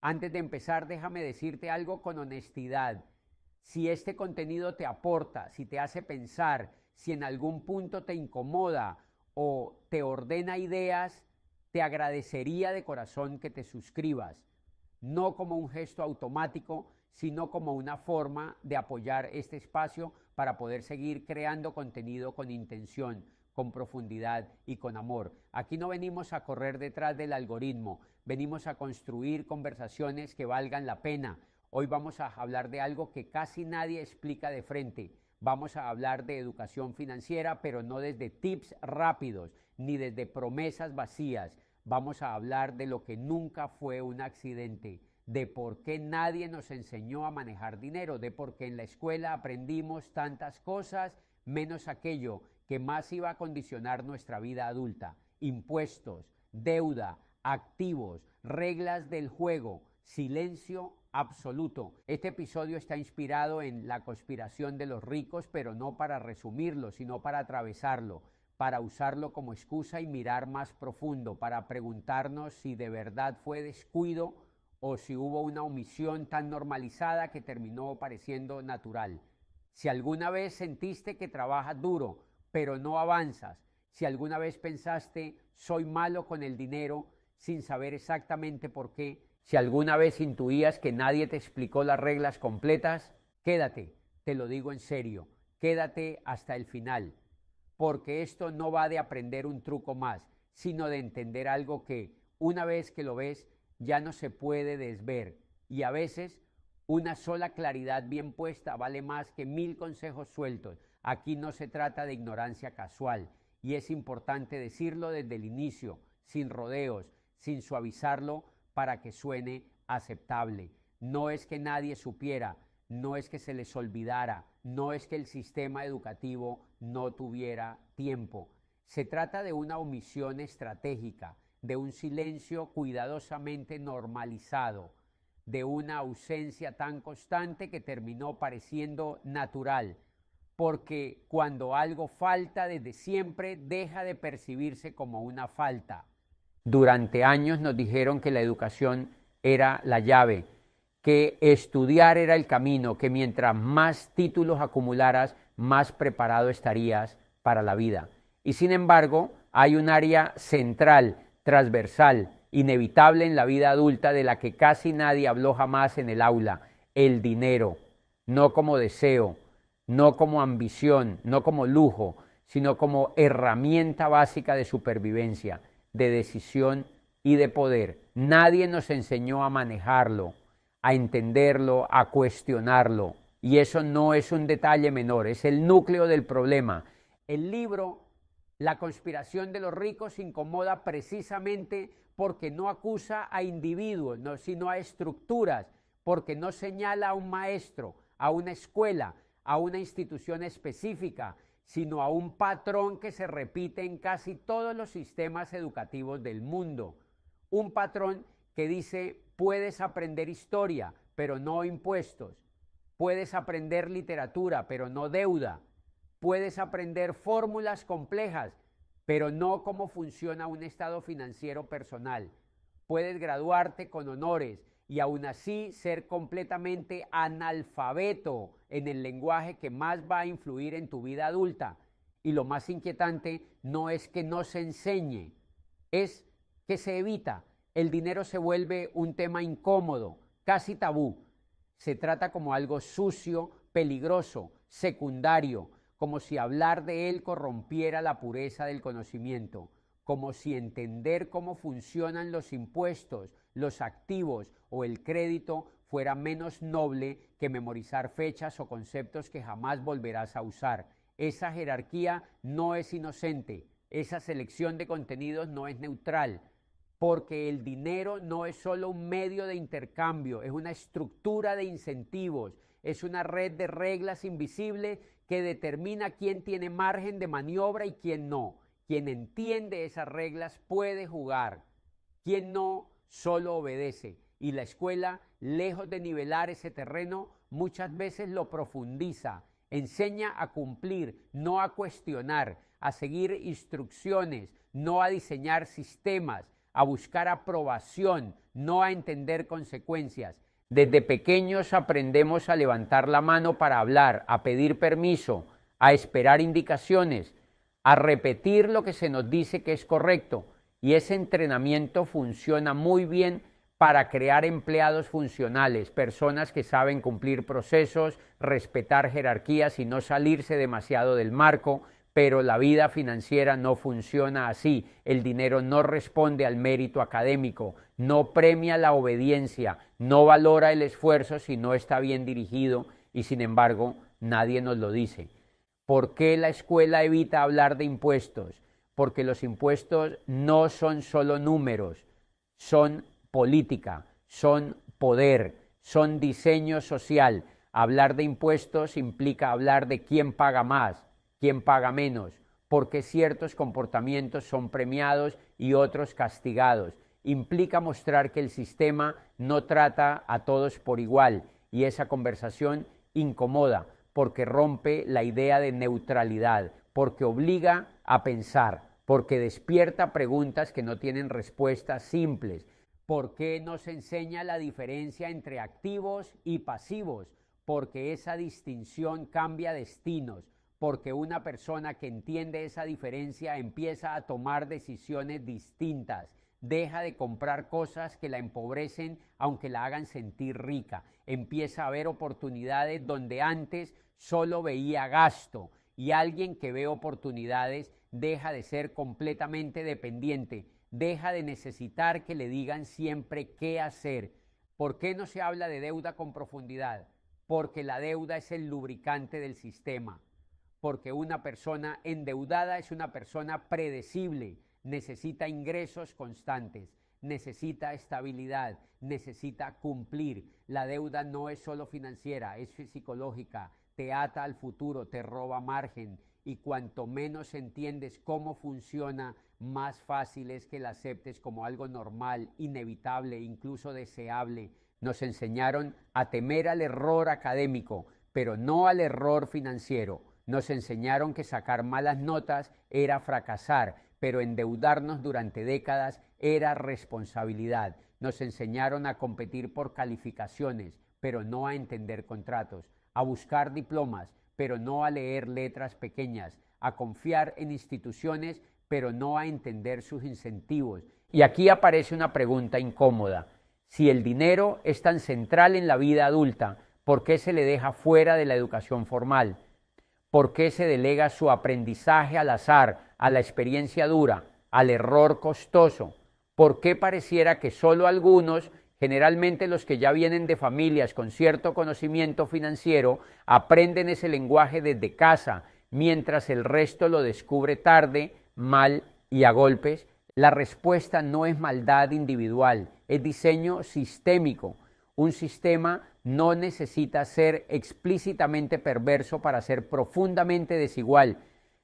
Antes de empezar, déjame decirte algo con honestidad. Si este contenido te aporta, si te hace pensar, si en algún punto te incomoda o te ordena ideas, te agradecería de corazón que te suscribas, no como un gesto automático, sino como una forma de apoyar este espacio para poder seguir creando contenido con intención, con profundidad y con amor. Aquí no venimos a correr detrás del algoritmo, venimos a construir conversaciones que valgan la pena. Hoy vamos a hablar de algo que casi nadie explica de frente. Vamos a hablar de educación financiera, pero no desde tips rápidos, ni desde promesas vacías. Vamos a hablar de lo que nunca fue un accidente, de por qué nadie nos enseñó a manejar dinero, de por qué en la escuela aprendimos tantas cosas, menos aquello que más iba a condicionar nuestra vida adulta: impuestos, deuda, activos, reglas del juego, silencio absoluto. Este episodio está inspirado en la conspiración de los ricos, pero no para resumirlo, sino para atravesarlo, para usarlo como excusa y mirar más profundo, para preguntarnos si de verdad fue descuido o si hubo una omisión tan normalizada que terminó pareciendo natural. Si alguna vez sentiste que trabajas duro, pero no avanzas, si alguna vez pensaste, soy malo con el dinero, sin saber exactamente por qué, si alguna vez intuías que nadie te explicó las reglas completas, quédate, te lo digo en serio, quédate hasta el final, porque esto no va de aprender un truco más, sino de entender algo que, una vez que lo ves, ya no se puede desver, y a veces una sola claridad bien puesta vale más que 1000 consejos sueltos. Aquí no se trata de ignorancia casual, y es importante decirlo desde el inicio, sin rodeos, sin suavizarlo para que suene aceptable. No es que nadie supiera, no es que se les olvidara, no es que el sistema educativo no tuviera tiempo. Se trata de una omisión estratégica, de un silencio cuidadosamente normalizado, de una ausencia tan constante que terminó pareciendo natural, porque cuando algo falta desde siempre deja de percibirse como una falta. Durante años nos dijeron que la educación era la llave, que estudiar era el camino, que mientras más títulos acumularas, más preparado estarías para la vida. Y sin embargo, hay un área central, transversal, inevitable en la vida adulta, de la que casi nadie habló jamás en el aula: el dinero. No como deseo, no como ambición, no como lujo, sino como herramienta básica de supervivencia, de decisión y de poder. Nadie nos enseñó a manejarlo, a entenderlo, a cuestionarlo. Y eso no es un detalle menor, es el núcleo del problema. El libro La conspiración de los ricos incomoda precisamente porque no acusa a individuos, no, sino a estructuras, porque no señala a un maestro, a una escuela, a una institución específica, sino a un patrón que se repite en casi todos los sistemas educativos del mundo. Un patrón que dice: puedes aprender historia, pero no impuestos. Puedes aprender literatura, pero no deuda. Puedes aprender fórmulas complejas, pero no cómo funciona un estado financiero personal. Puedes graduarte con honores y aún así ser completamente analfabeto en el lenguaje que más va a influir en tu vida adulta. Y lo más inquietante no es que no se enseñe, es que se evita. El dinero se vuelve un tema incómodo, casi tabú. Se trata como algo sucio, peligroso, secundario, como si hablar de él corrompiera la pureza del conocimiento, como si entender cómo funcionan los impuestos, los activos o el crédito fuera menos noble que memorizar fechas o conceptos que jamás volverás a usar. Esa jerarquía no es inocente, esa selección de contenidos no es neutral, porque el dinero no es solo un medio de intercambio, es una estructura de incentivos, es una red de reglas invisibles que determina quién tiene margen de maniobra y quién no. Quien entiende esas reglas puede jugar, quien no solo obedece. Y la escuela, lejos de nivelar ese terreno, muchas veces lo profundiza, enseña a cumplir, no a cuestionar, a seguir instrucciones, no a diseñar sistemas, a buscar aprobación, no a entender consecuencias. Desde pequeños aprendemos a levantar la mano para hablar, a pedir permiso, a esperar indicaciones, a repetir lo que se nos dice que es correcto, y ese entrenamiento funciona muy bien para crear empleados funcionales, personas que saben cumplir procesos, respetar jerarquías y no salirse demasiado del marco, pero la vida financiera no funciona así. El dinero no responde al mérito académico, no premia la obediencia, no valora el esfuerzo si no está bien dirigido y sin embargo nadie nos lo dice. ¿Por qué la escuela evita hablar de impuestos? Porque los impuestos no son solo números, son política, son poder, son diseño social. Hablar de impuestos implica hablar de quién paga más, quién paga menos, por qué ciertos comportamientos son premiados y otros castigados. Implica mostrar que el sistema no trata a todos por igual y esa conversación incomoda porque rompe la idea de neutralidad, porque obliga a pensar, porque despierta preguntas que no tienen respuestas simples. ¿Por qué nos enseña la diferencia entre activos y pasivos? Porque esa distinción cambia destinos, porque una persona que entiende esa diferencia empieza a tomar decisiones distintas, deja de comprar cosas que la empobrecen aunque la hagan sentir rica, empieza a ver oportunidades donde antes solo veía gasto, y alguien que ve oportunidades deja de ser completamente dependiente, deja de necesitar que le digan siempre qué hacer. ¿Por qué no se habla de deuda con profundidad? Porque la deuda es el lubricante del sistema, porque una persona endeudada es una persona predecible, necesita ingresos constantes, necesita estabilidad, necesita cumplir. La deuda no es solo financiera, es psicológica, te ata al futuro, te roba margen, y cuanto menos entiendes cómo funciona, más fácil es que la aceptes como algo normal, inevitable, incluso deseable. Nos enseñaron a temer al error académico, pero no al error financiero. Nos enseñaron que sacar malas notas era fracasar, pero endeudarnos durante décadas era responsabilidad. Nos enseñaron a competir por calificaciones, pero no a entender contratos, a buscar diplomas, pero no a leer letras pequeñas, a confiar en instituciones, pero no a entender sus incentivos. Y aquí aparece una pregunta incómoda. Si el dinero es tan central en la vida adulta, ¿por qué se le deja fuera de la educación formal? ¿Por qué se delega su aprendizaje al azar, a la experiencia dura, al error costoso? ¿Por qué pareciera que solo algunos, generalmente los que ya vienen de familias con cierto conocimiento financiero, aprenden ese lenguaje desde casa, mientras el resto lo descubre tarde, mal y a golpes? La respuesta no es maldad individual, es diseño sistémico. Un sistema no necesita ser explícitamente perverso para ser profundamente desigual.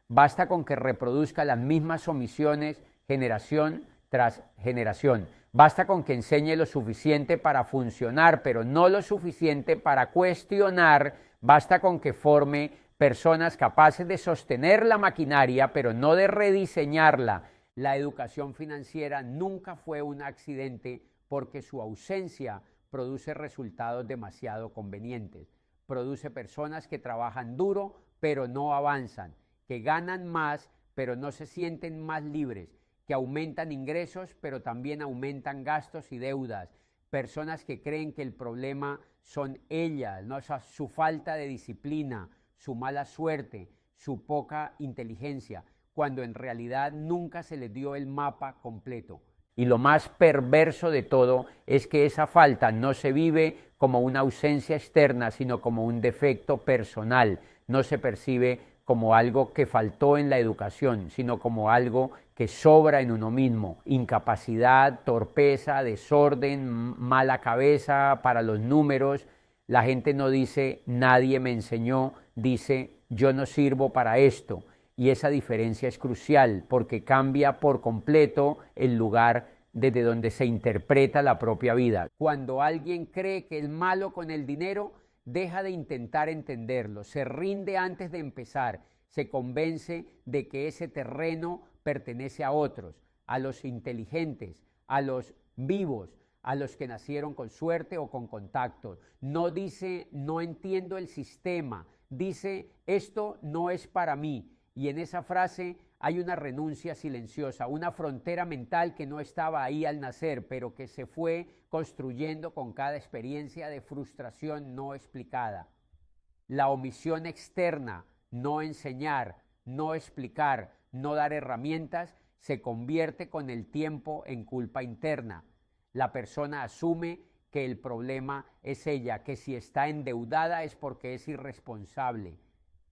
Basta con que reproduzca las mismas omisiones generación tras generación. Basta con que enseñe lo suficiente para funcionar, pero no lo suficiente para cuestionar. Basta con que forme personas capaces de sostener la maquinaria, pero no de rediseñarla. La educación financiera nunca fue un accidente porque su ausencia produce resultados demasiado convenientes. Produce personas que trabajan duro, pero no avanzan, que ganan más, pero no se sienten más libres, que aumentan ingresos, pero también aumentan gastos y deudas. Personas que creen que el problema son ellas, ¿no? O sea, su falta de disciplina, su mala suerte, su poca inteligencia, cuando en realidad nunca se les dio el mapa completo. Y lo más perverso de todo es que esa falta no se vive como una ausencia externa, sino como un defecto personal. No se percibe como algo que faltó en la educación, sino como algo que sobra en uno mismo. Incapacidad, torpeza, desorden, mala cabeza para los números. La gente no dice nadie me enseñó, dice yo no sirvo para esto. Y esa diferencia es crucial porque cambia por completo el lugar desde donde se interpreta la propia vida. Cuando alguien cree que es malo con el dinero, deja de intentar entenderlo, se rinde antes de empezar, se convence de que ese terreno pertenece a otros, a los inteligentes, a los vivos, a los que nacieron con suerte o con contactos. No dice, no entiendo el sistema, dice, esto no es para mí. Y en esa frase hay una renuncia silenciosa, una frontera mental que no estaba ahí al nacer, pero que se fue construyendo con cada experiencia de frustración no explicada. La omisión externa, no enseñar, no explicar, no dar herramientas, se convierte con el tiempo en culpa interna. La persona asume que el problema es ella, que si está endeudada es porque es irresponsable,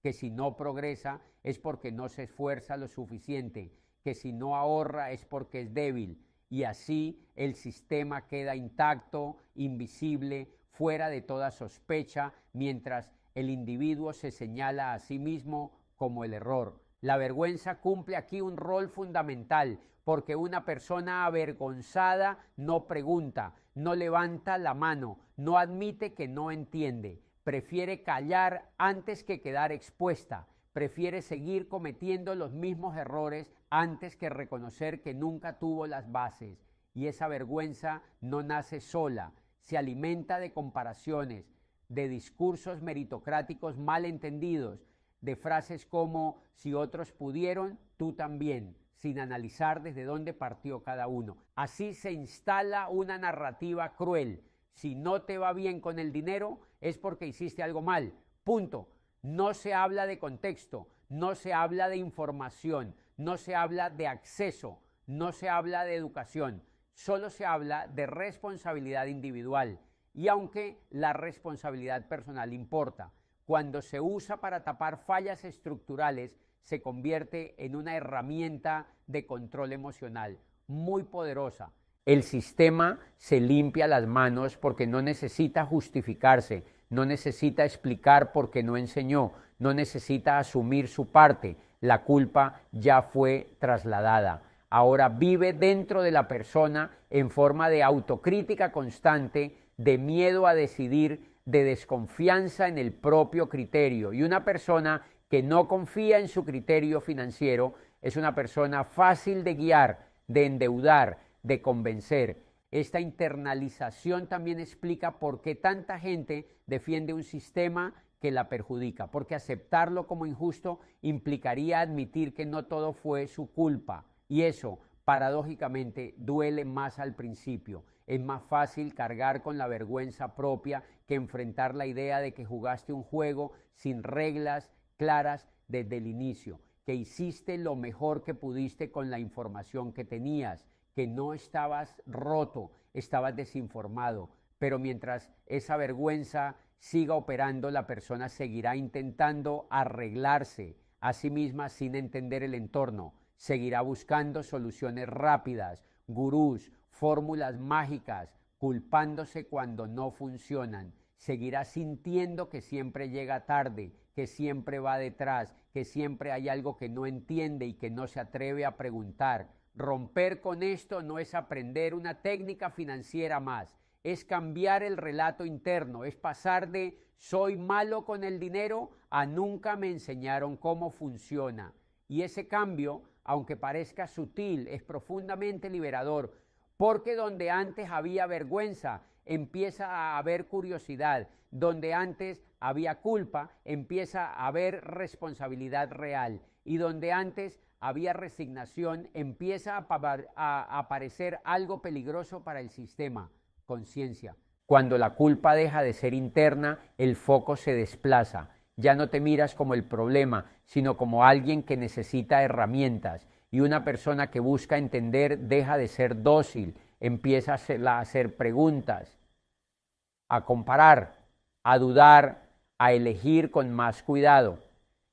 que si no progresa es porque no se esfuerza lo suficiente, que si no ahorra es porque es débil, y así el sistema queda intacto, invisible, fuera de toda sospecha, mientras el individuo se señala a sí mismo como el error. La vergüenza cumple aquí un rol fundamental, porque una persona avergonzada no pregunta, no levanta la mano, no admite que no entiende, prefiere callar antes que quedar expuesta, prefiere seguir cometiendo los mismos errores antes que reconocer que nunca tuvo las bases. Y esa vergüenza no nace sola, se alimenta de comparaciones, de discursos meritocráticos mal entendidos, de frases como si otros pudieron, tú también, sin analizar desde dónde partió cada uno. Así se instala una narrativa cruel. Si no te va bien con el dinero, es porque hiciste algo mal. Punto. No se habla de contexto, no se habla de información, no se habla de acceso, no se habla de educación, solo se habla de responsabilidad individual. Y aunque la responsabilidad personal importa, cuando se usa para tapar fallas estructurales, se convierte en una herramienta de control emocional muy poderosa. El sistema se limpia las manos porque no necesita justificarse, no necesita explicar porque no enseñó, no necesita asumir su parte. La culpa ya fue trasladada. Ahora vive dentro de la persona en forma de autocrítica constante, de miedo a decidir, de desconfianza en el propio criterio. Y una persona que no confía en su criterio financiero es una persona fácil de guiar, de endeudar, de convencer. Esta internalización también explica por qué tanta gente defiende un sistema que la perjudica, porque aceptarlo como injusto implicaría admitir que no todo fue su culpa, y eso, paradójicamente, duele más al principio. Es más fácil cargar con la vergüenza propia que enfrentar la idea de que jugaste un juego sin reglas claras desde el inicio, que hiciste lo mejor que pudiste con la información que tenías, que no estabas roto, estabas desinformado, pero mientras esa vergüenza siga operando, la persona seguirá intentando arreglarse a sí misma sin entender el entorno, seguirá buscando soluciones rápidas, gurús, fórmulas mágicas, culpándose cuando no funcionan, seguirá sintiendo que siempre llega tarde, que siempre va detrás, que siempre hay algo que no entiende y que no se atreve a preguntar. Romper con esto no es aprender una técnica financiera más, es cambiar el relato interno, es pasar de soy malo con el dinero a nunca me enseñaron cómo funciona. Y ese cambio, aunque parezca sutil, es profundamente liberador, porque donde antes había vergüenza, empieza a haber curiosidad, donde antes había culpa, empieza a haber responsabilidad real, y donde antes había resignación, empieza a aparecer algo peligroso para el sistema, conciencia. Cuando la culpa deja de ser interna, el foco se desplaza. Ya no te miras como el problema, sino como alguien que necesita herramientas. Y una persona que busca entender deja de ser dócil, empieza a hacer preguntas, a comparar, a dudar, a elegir con más cuidado.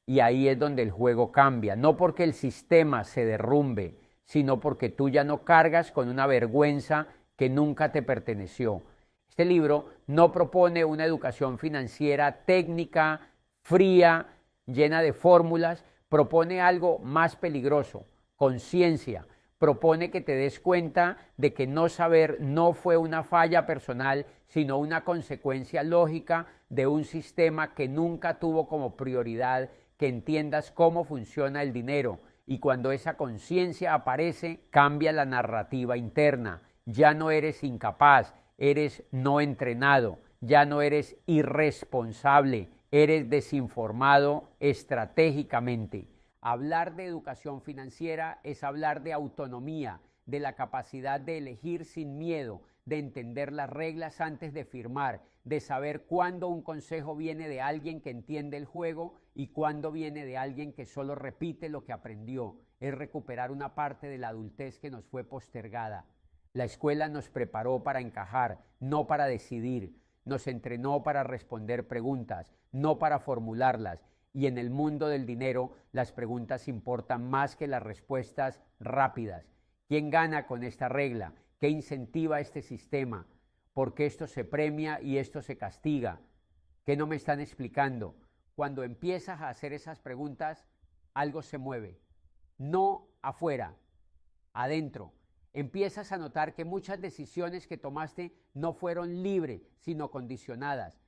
Y ahí es donde el juego cambia, no porque el sistema se derrumbe, sino porque tú ya no cargas con una vergüenza que nunca te perteneció. Este libro no propone una educación financiera técnica, fría, llena de fórmulas, propone algo más peligroso, conciencia. Propone que te des cuenta de que no saber no fue una falla personal, sino una consecuencia lógica de un sistema que nunca tuvo como prioridad que entiendas cómo funciona el dinero, y cuando esa conciencia aparece, cambia la narrativa interna ya no eres incapaz, eres no entrenado, ya no eres irresponsable, eres desinformado estratégicamente. Hablar de educación financiera es hablar de autonomía, de la capacidad de elegir sin miedo, de entender las reglas antes de firmar, de saber cuándo un consejo viene de alguien que entiende el juego y cuándo viene de alguien que solo repite lo que aprendió. Es recuperar una parte de la adultez que nos fue postergada. La escuela nos preparó para encajar, no para decidir. Nos entrenó para responder preguntas, no para formularlas. Y en el mundo del dinero, las preguntas importan más que las respuestas rápidas. ¿Quién gana con esta regla? ¿Qué incentiva este sistema? ¿Por qué esto se premia y esto se castiga? ¿Qué no me están explicando? Cuando empiezas a hacer esas preguntas, algo se mueve. No afuera, adentro. Empiezas a notar que muchas decisiones que tomaste no fueron libres, sino condicionadas.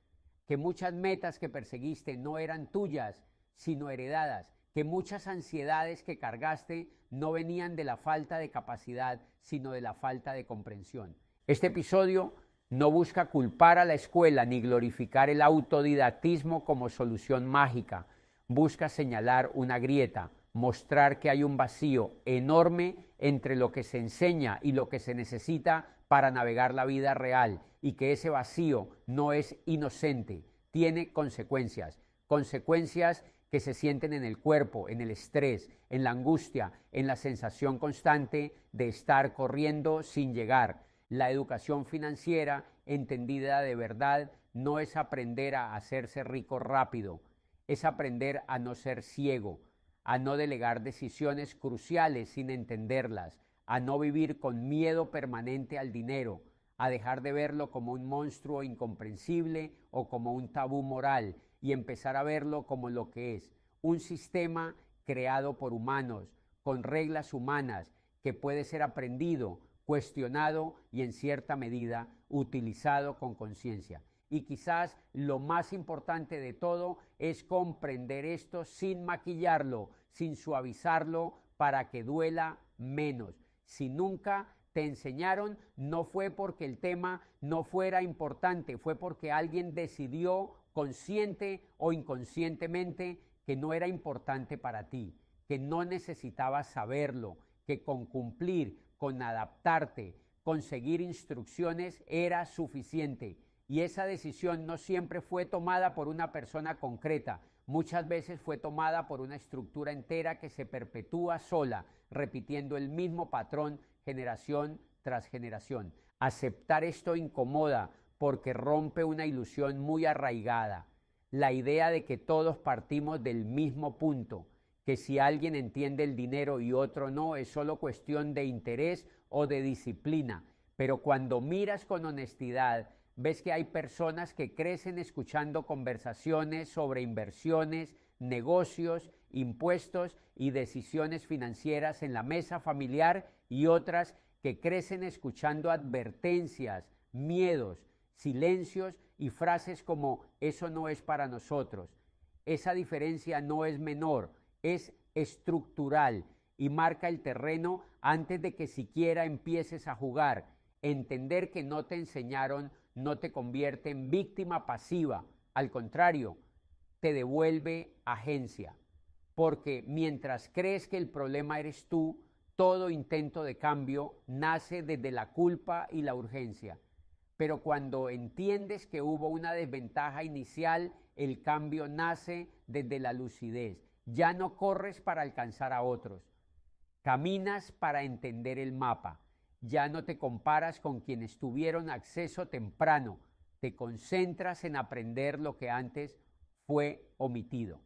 Que muchas metas que perseguiste no eran tuyas, sino heredadas. Que muchas ansiedades que cargaste no venían de la falta de capacidad, sino de la falta de comprensión. Este episodio no busca culpar a la escuela ni glorificar el autodidactismo como solución mágica. Busca señalar una grieta, mostrar que hay un vacío enorme entre lo que se enseña y lo que se necesita para navegar la vida real, y que ese vacío no es inocente, tiene consecuencias, consecuencias que se sienten en el cuerpo, en el estrés, en la angustia, en la sensación constante de estar corriendo sin llegar. La educación financiera, entendida de verdad, no es aprender a hacerse rico rápido, es aprender a no ser ciego, a no delegar decisiones cruciales sin entenderlas, a no vivir con miedo permanente al dinero, a dejar de verlo como un monstruo incomprensible o como un tabú moral y empezar a verlo como lo que es, un sistema creado por humanos, con reglas humanas, que puede ser aprendido, cuestionado y en cierta medida utilizado con conciencia. Y quizás lo más importante de todo es comprender esto sin maquillarlo, sin suavizarlo para que duela menos. Si nunca te enseñaron, no fue porque el tema no fuera importante, fue porque alguien decidió consciente o inconscientemente que no era importante para ti, que no necesitabas saberlo, que con cumplir, con adaptarte, con seguir instrucciones era suficiente. Y esa decisión no siempre fue tomada por una persona concreta, muchas veces fue tomada por una estructura entera que se perpetúa sola, repitiendo el mismo patrón generación tras generación. Aceptar esto incomoda porque rompe una ilusión muy arraigada, la idea de que todos partimos del mismo punto, que si alguien entiende el dinero y otro no, es solo cuestión de interés o de disciplina. Pero cuando miras con honestidad, ves que hay personas que crecen escuchando conversaciones sobre inversiones, negocios, impuestos y decisiones financieras en la mesa familiar, y otras que crecen escuchando advertencias, miedos, silencios y frases como eso no es para nosotros. Esa diferencia no es menor, es estructural y marca el terreno antes de que siquiera empieces a jugar. Entender que no te enseñaron no te convierte en víctima pasiva, al contrario, te devuelve agencia, porque mientras crees que el problema eres tú, todo intento de cambio nace desde la culpa y la urgencia. Pero cuando entiendes que hubo una desventaja inicial, el cambio nace desde la lucidez. Ya no corres para alcanzar a otros, caminas para entender el mapa. Ya no te comparas con quienes tuvieron acceso temprano, te concentras en aprender lo que antes fue omitido.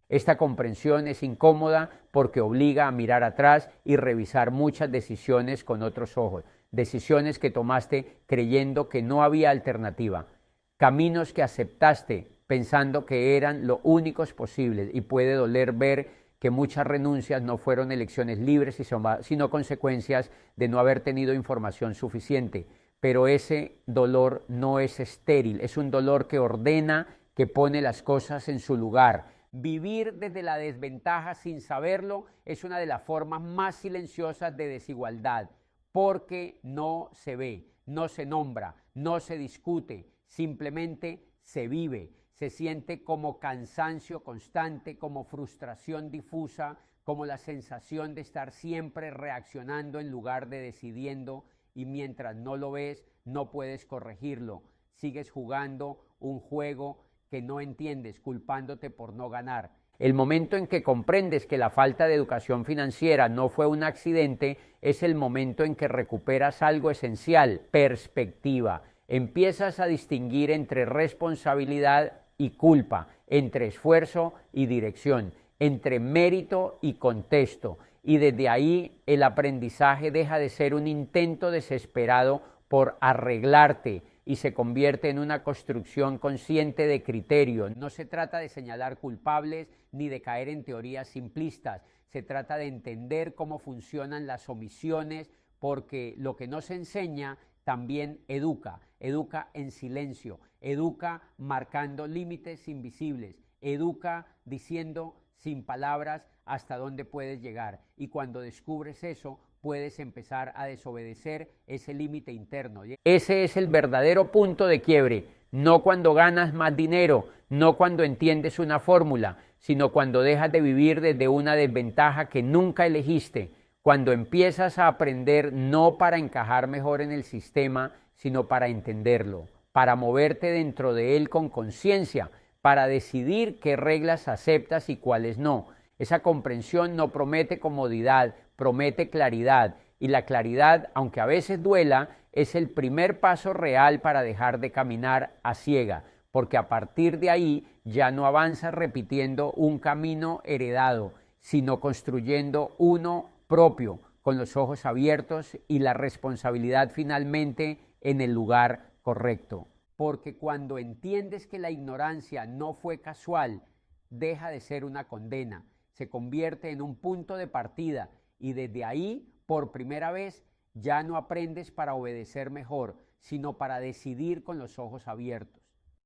Esta comprensión es incómoda porque obliga a mirar atrás y revisar muchas decisiones con otros ojos, decisiones que tomaste creyendo que no había alternativa, caminos que aceptaste pensando que eran los únicos posibles, y puede doler ver que muchas renuncias no fueron elecciones libres, sino consecuencias de no haber tenido información suficiente. Pero ese dolor no es estéril, es un dolor que ordena, que pone las cosas en su lugar. Vivir desde la desventaja sin saberlo es una de las formas más silenciosas de desigualdad. porque no se ve, no se nombra, no se discute, simplemente se vive, se siente como cansancio constante, como frustración difusa, como la sensación de estar siempre reaccionando en lugar de decidiendo, y mientras no lo ves, no puedes corregirlo. Sigues jugando un juego que no entiendes, culpándote por no ganar. El momento en que comprendes que la falta de educación financiera no fue un accidente es el momento en que recuperas algo esencial: perspectiva. Empiezas a distinguir entre responsabilidad y culpa, entre esfuerzo y dirección, entre mérito y contexto, y desde ahí el aprendizaje deja de ser un intento desesperado por arreglarte y se convierte en una construcción consciente de criterio. No se trata de señalar culpables ni de caer en teorías simplistas, se trata de entender cómo funcionan las omisiones, porque lo que no se enseña también educa, educa en silencio, educa marcando límites invisibles, educa diciendo sin palabras hasta dónde puedes llegar, y cuando descubres eso, puedes empezar a desobedecer ese límite interno. Ese es el verdadero punto de quiebre, no cuando ganas más dinero, no cuando entiendes una fórmula, sino cuando dejas de vivir desde una desventaja que nunca elegiste, cuando empiezas a aprender no para encajar mejor en el sistema, sino para entenderlo, para moverte dentro de él con conciencia, para decidir qué reglas aceptas y cuáles no. Esa comprensión no promete comodidad, promete claridad, y la claridad, aunque a veces duela, es el primer paso real para dejar de caminar a ciega, porque a partir de ahí ya no avanzas repitiendo un camino heredado, sino construyendo uno propio, con los ojos abiertos y la responsabilidad finalmente en el lugar correcto. Porque cuando entiendes que la ignorancia no fue casual, deja de ser una condena, se convierte en un punto de partida, y desde ahí, por primera vez, ya no aprendes para obedecer mejor, sino para decidir con los ojos abiertos.